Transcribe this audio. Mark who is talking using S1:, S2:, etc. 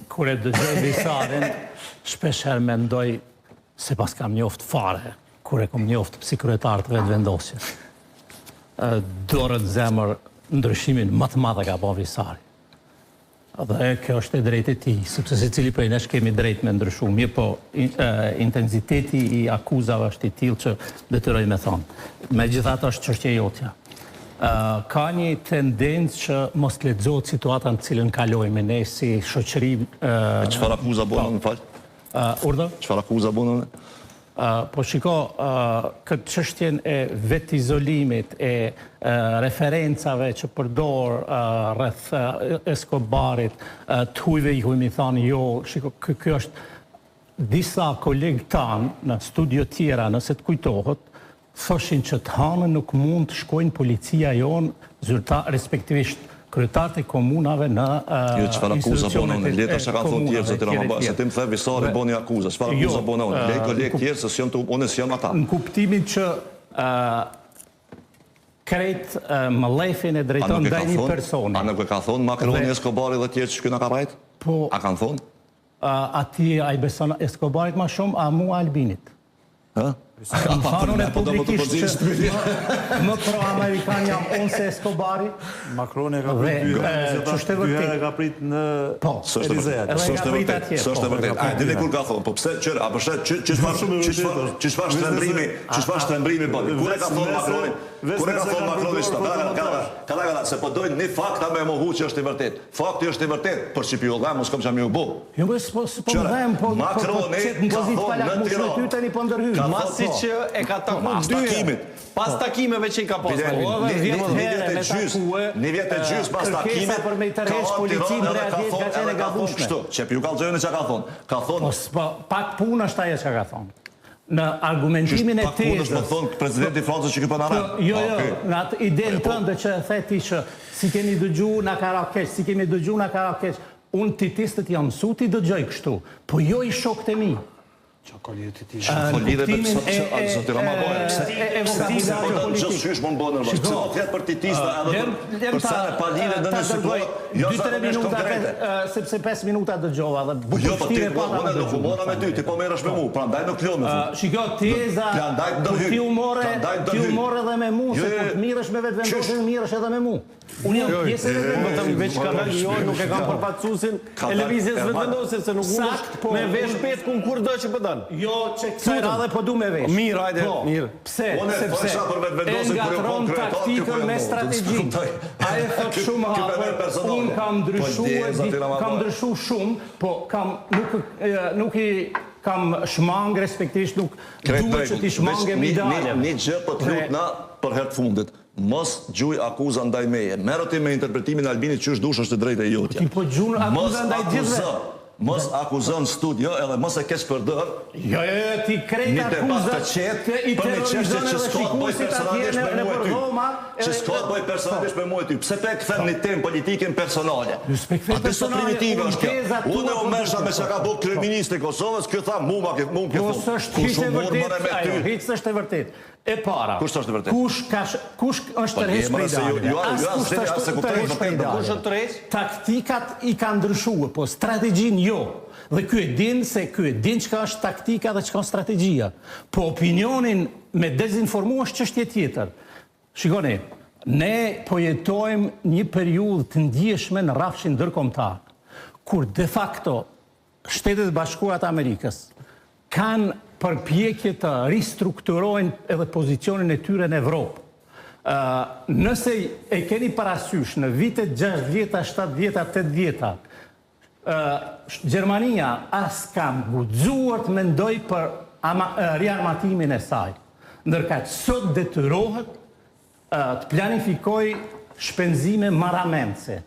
S1: Kur e dëgjoj Visarin, shpesher mendoj se pas kam njoft fare, kur e kom njoft psikretarët vetë vendosje. Dorët zemër ndryshimin më të madhe ka po Visari. Dhe kjo është e drejtë e ti, sepse se cili prej nesh kemi drejt me ndryshu. Mirë po, intensiteti i akuzave është i tillë që detyroj me thonë. Megjithatë është çështje jotja. Ka një tendencë që mos lexohet situata në cilën kalojmë ne si shoqëri.
S2: Çfarë akuza bënë në fal?
S1: Urdhë?
S2: Çfarë akuza bënë?
S1: Po shiko, këtë çështjen e vetë izolimit, e referencave që përdor rreth Escobarit, të hujve i mi thanë jo, shiko, kjo është disa kolegë tanë në studio tjera, nëse të kujtohet, thoshin që të hanën nuk mund të shkojnë policia jonë, respektivisht kryetarët e komunave në
S2: institucionet e letra që kanë thonë tjerë, se tim the Visari bëni akuza, çfarë akuza bënë unë? Lej kolegë tjerë se unë s'jam ata.
S1: Në kuptimin që krejt mëllefin e drejton ndaj një personi.
S2: A nuk e ka thonë Macroni, Escobari dhe tjerë që shkyn ka rajt? A kanë thonë?
S1: Ati a i beson Escobarit ma shumë, a mu Albinit. Kam thanën e publikisht që më pro-Amerikan jam unë se Escobari.
S3: Macroni ka prit në Elizeat.
S2: Së është e vërtet. Së është e vërtet. A, dini kur ka thonë, po pse, qërë, a përshë, që shfar shtrembrimi bëni? Kur e ka thonë Macroni? Kur e ka thonë Macroni? Kada, se po dojnë një fakta me mohu që është i vërtet. Fakti është i vërtet, për Shqipiu dhe, mos kom që mi u bu.
S1: Jo, po më dhem, po qëtë në pozit falak mu shmetyte një pëndërhyr.
S4: Masi që e ka takimit. Pas takimeve që i ka posë.
S2: Një vjetë e gjys pas takimit,
S1: për me i tërhesh policin bre atjet ka qene gabushme.
S2: Që pju kalëzojnë që ka thonë.
S1: Pak punë është aje që ka thonë. Në argumentimin e tezës...
S2: Pak punë është më thonë presidenti Francës që këpë në arajt.
S1: Jo, në atë idenë tënde që theti që si kemi dëgju në Karakesh, si kemi dëgju në Karakesh, unë titistët jam mësu ti dëgjoj kështu, po jo i shokët e mi.
S2: Në kuptimin e vokabularit politik. Gjësë qysh më më bënë nërmës. Pëse o tjetë për titista edhe për sene pa lidhe në në situat, jo sa në mishë konkrete.
S1: Sepse 5 minuta dëgjova dhe
S2: bukushtire pa në më humora me ty, ti po merësh me mu, pra ndaj në kljo me fu.
S1: Shiko, teza, ti u more dhe me mu, se kur të mirësh me vetë vendosën, mirësh edhe me mu. Unë jam pjesë e
S4: vetëm veç kanal joj nuk e kam përfaqësuesin e lëvizjes vetë vendosën, se nuk mundesh me vesh pet kun kur do që pëdan.
S1: Jo, që kësaj radhe po du me vesh.
S4: Mirë, hajde, mirë.
S1: Pse? Sepse e ngatron taktikën me strategjin. A e thot shumë hapër, unë kam ndryshu shumë, po nuk i kam shmang, respektivisht nuk duhet që ti shmangem ideale.
S2: Një gjë për të lut na për herë të fundit. Mos gjuj akuza ndaj meje. Merëti me interpretimin e Albinit që është dush është të drejtë e jotja.
S1: Ti po gjuj akuza ndaj gjithve.
S2: Mos akuzon studio edhe mos e kesh përdër.
S1: Jo, ti krejt akuzat i terrorizon edhe shikusit atje në përdhoma.
S2: Që s'ka të bëj personalisht me mu e ty. Pse pe këthem një tem politikin personale? A të së primitive është kjo. Unë e u mesha me që ka bo kryeministri Kosovës, kjo tha mu më kjo thu.
S1: Kush është e vërtet? E para, kush është tërheq prej dalëve? Kush është tërheq? Taktikat i ka ndryshuar, po strategjin jo. Dhe ky e din se ky e din çka është taktika dhe çka është strategjia. Po opinionin me dezinformu është çështje tjetër. Shikoni, ne po jetojmë një periudhë të ndjeshme në rrafshin ndërkombëtar, kur de facto Shtetet Bashkuara të Amerikës kanë përpjekje të ristrukturojnë edhe pozicionin e tyre në Evropë. Nëse e keni parasysh në vitet 6 vjeta, 7 vjeta, 8 vjeta, Gjermania as kam guxuar të mendoj për riarmatimin e saj. Ndërka sot detyrohet të planifikoj shpenzime marramendse.